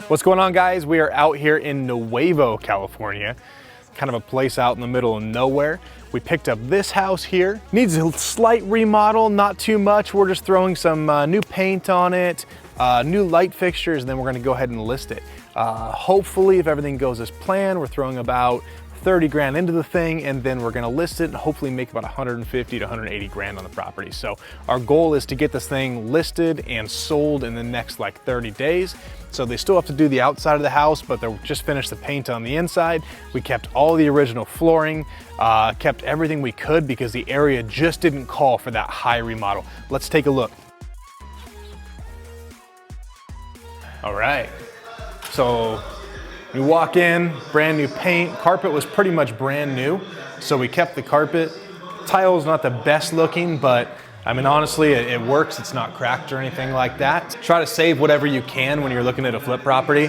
What's going on, guys? We are out here in Nuevo, California, kind of a place out in the middle of nowhere. We picked up this house here. Needs a slight remodel, not too much. We're just throwing some new paint on it, new light fixtures, and then we're gonna go ahead and list it. Hopefully, if everything goes as planned, we're throwing about 30 grand into the thing, and then we're gonna list it and hopefully make about 150 to 180 grand on the property. So our goal is to get this thing listed and sold in the next like 30 days. So they still have to do the outside of the house, but they'll just finish the paint on the inside. We kept all the original flooring, kept everything we could because the area just didn't call for that high remodel. Let's take a look. All right, so you walk in, brand new paint. Carpet was pretty much brand new, so we kept the carpet. Tile's not the best looking, but I mean, honestly, it works. It's not cracked or anything like that. Try to save whatever you can when you're looking at a flip property.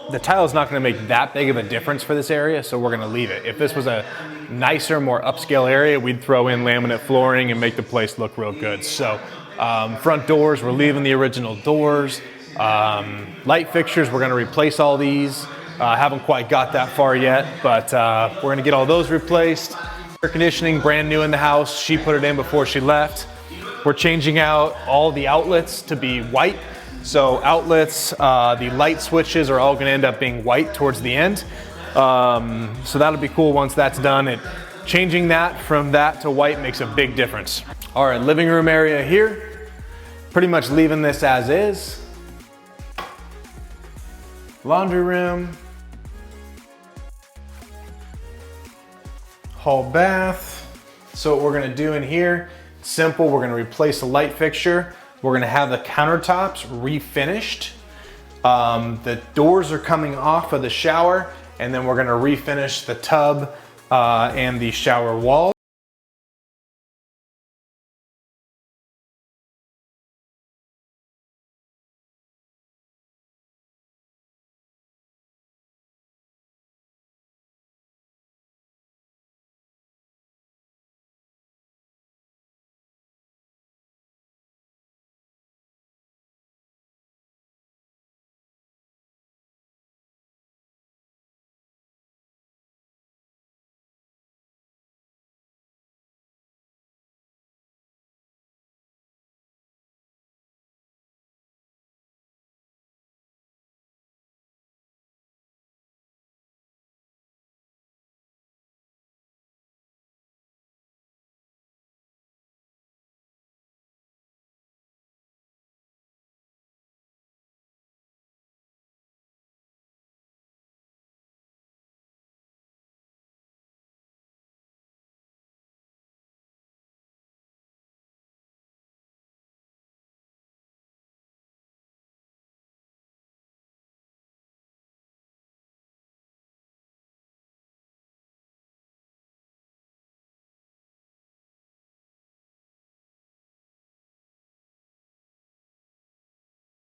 The tile is not gonna make that big of a difference for this area, so we're gonna leave it. If this was a nicer, more upscale area, we'd throw in laminate flooring and make the place look real good. So front doors, we're leaving the original doors. Light fixtures, we're gonna replace all these. Haven't quite got that far yet, but we're gonna get all those replaced. Air conditioning, brand new in the house. She put it in before she left. We're changing out all the outlets to be white. So outlets, the light switches are all gonna end up being white towards the end. So that'll be cool once that's done. Changing that from that to white makes a big difference. All right, living room area here. Pretty much leaving this as is. Laundry room. Hall bath. So what we're gonna do in here, simple, we're gonna replace the light fixture. We're gonna have the countertops refinished. The doors are coming off of the shower, and then we're gonna refinish the tub and the shower wall.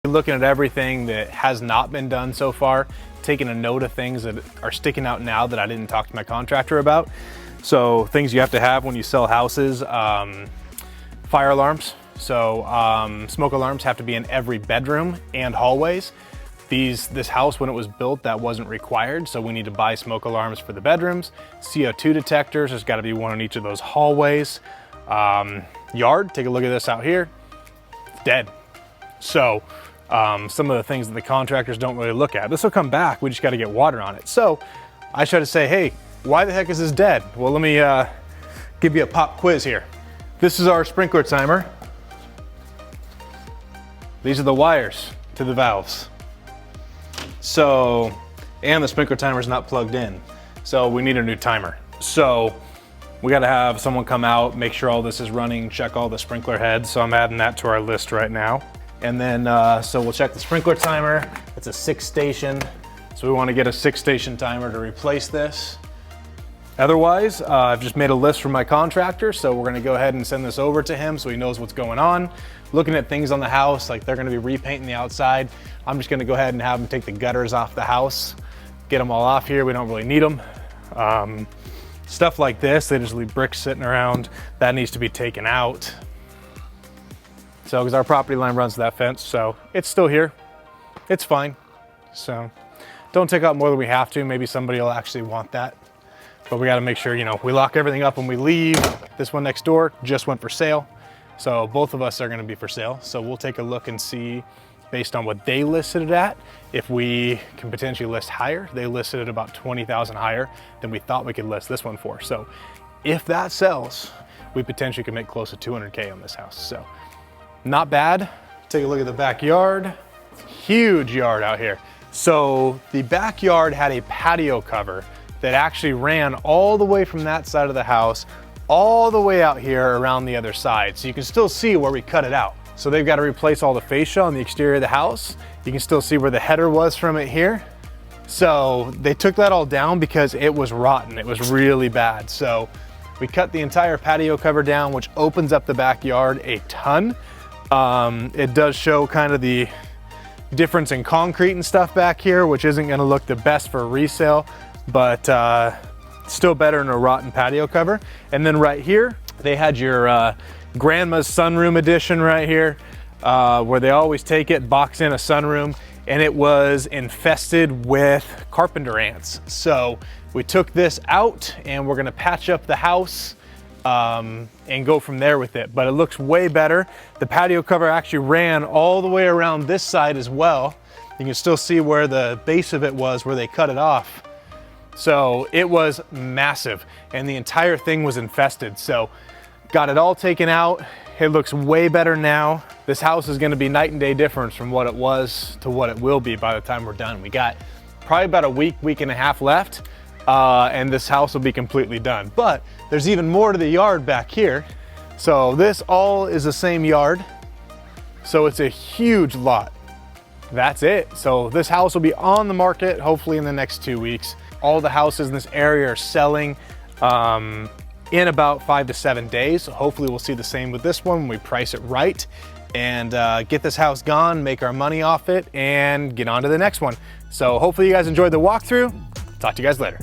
Looking at everything that has not been done so far, taking a note of things that are sticking out now that I didn't talk to my contractor about. So things you have to have when you sell houses, fire alarms. So smoke alarms have to be in every bedroom and hallways. This house, when it was built, that wasn't required, so we need to buy smoke alarms for the bedrooms. CO2 detectors, there's gotta be one in each of those hallways. Yard, take a look at this out here, it's dead. So some of the things that the contractors don't really look at. This will come back, we just gotta get water on it. So I try to say, hey, why the heck is this dead? Well, let me give you a pop quiz here. This is our sprinkler timer. These are the wires to the valves. So, and the sprinkler timer is not plugged in. So we need a new timer. So we gotta have someone come out, make sure all this is running, check all the sprinkler heads. So I'm adding that to our list right now. And then, so we'll check the sprinkler timer. It's a 6-station. So we wanna get a 6-station timer to replace this. Otherwise, I've just made a list for my contractor, so we're gonna go ahead and send this over to him so he knows what's going on. Looking at things on the house, like they're gonna be repainting the outside. I'm just gonna go ahead and have him take the gutters off the house, get them all off here. We don't really need them. Stuff like this, they just leave bricks sitting around. That needs to be taken out. So, because our property line runs to that fence, so it's still here. It's fine. So, don't take out more than we have to. Maybe somebody will actually want that. But we got to make sure, you know, we lock everything up when we leave. This one next door just went for sale. So both of us are going to be for sale. So we'll take a look and see, based on what they listed it at, if we can potentially list higher. They listed it about 20,000 higher than we thought we could list this one for. So if that sells, we potentially could make close to 200K on this house. So not bad. Take a look at the backyard. Huge yard out here. So the backyard had a patio cover that actually ran all the way from that side of the house all the way out here around the other side. So you can still see where we cut it out. So they've got to replace all the fascia on the exterior of the house. You can still see where the header was from it here. So they took that all down because it was rotten. It was really bad. So we cut the entire patio cover down, which opens up the backyard a ton. It does show kind of the difference in concrete and stuff back here, which isn't going to look the best for resale, but still better than a rotten patio cover. And then right here, they had your grandma's sunroom edition right here, where they always take it, box in a sunroom, and it was infested with carpenter ants. So we took this out and we're gonna patch up the house and go from there with it. But it looks way better. The patio cover actually ran all the way around this side as well. You can still see where the base of it was, where they cut it off. So it was massive and the entire thing was infested. So got it all taken out. It looks way better now. This house is gonna be night and day difference from what it was to what it will be by the time we're done. We got probably about a week and a half left, and this house will be completely done. But there's even more to the yard back here. So this all is the same yard. So it's a huge lot. That's it. So this house will be on the market hopefully in the next 2 weeks. All the houses in this area are selling in about 5 to 7 days. So hopefully we'll see the same with this one when we price it right and get this house gone, make our money off it, and get on to the next one. So hopefully you guys enjoyed the walkthrough. Talk to you guys later.